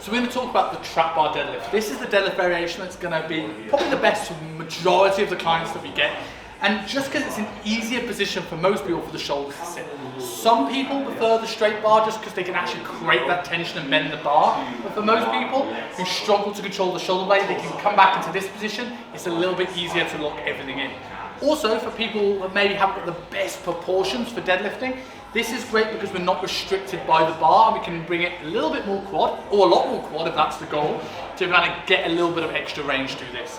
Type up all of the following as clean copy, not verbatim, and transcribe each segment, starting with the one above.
So we're going to talk about the trap bar deadlift. This is the deadlift variation that's going to be probably the best for the majority of the clients that we get. And just because it's an easier position for most people for the shoulders to sit. Some people prefer the straight bar just because they can actually create that tension and bend the bar. But for most people who struggle to control the shoulder blade, they can come back into this position. It's a little bit easier to lock everything in. Also, for people that maybe haven't got the best proportions for deadlifting, this is great because we're not restricted by the bar. We can bring it a little bit more quad, or a lot more quad if that's the goal, to kind of get a little bit of extra range through this.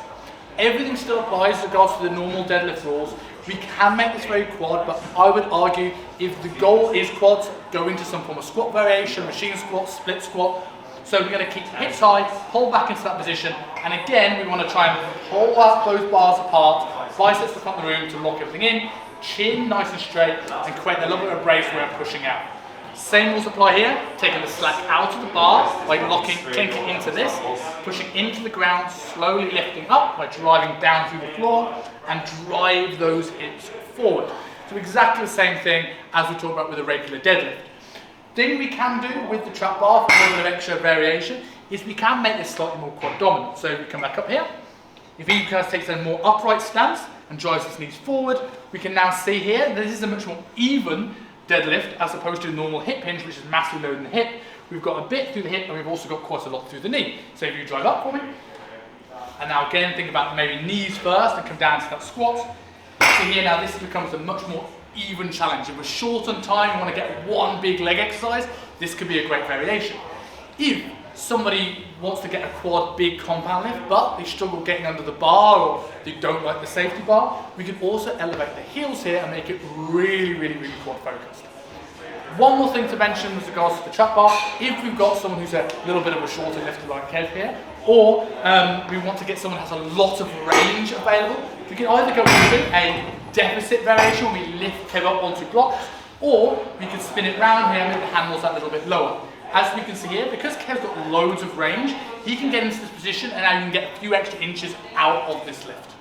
Everything still applies with regards to the normal deadlift rules. We can make this very quad, but I would argue if the goal is quads, go into some form of squat variation, machine squat, split squat. So we're going to keep hips high, pull back into that position, and again we want to try and pull out those bars apart, biceps to front of the room to lock everything in, chin nice and straight, and create a little bit of brace where we're pushing out. Same rules apply here, taking the slack out of the bar by clinking into this, pushing into the ground, slowly lifting up by driving down through the floor, and drive those hips forward. So exactly the same thing as we talk about with a regular deadlift. Thing we can do with the trap bar for a little bit of extra variation is we can make this slightly more quad dominant. So we come back up here. If he kind of takes a more upright stance and drives his knees forward, we can now see here that this is a much more even deadlift as opposed to a normal hip hinge, which is massively loading the hip. We've got a bit through the hip and we've also got quite a lot through the knee. So if you drive up for me, and now again think about maybe knees first and come down to that squat. So here now this becomes a much more even challenge. If we're short on time, we want to get one big leg exercise, this could be a great variation. If somebody wants to get a quad big compound lift, but they struggle getting under the bar or they don't like the safety bar, we can also elevate the heels here and make it really quad focused. One more thing to mention with regards to the trap bar, if we've got someone who's a little bit of a shorter lifter like Kev here, or we want to get someone who has a lot of range available, we can either go into a deficit variation where we lift Kev up onto blocks, or we can spin it round here and make the handles that little bit lower. As we can see here, because Kev's got loads of range, he can get into this position and now you can get a few extra inches out of this lift.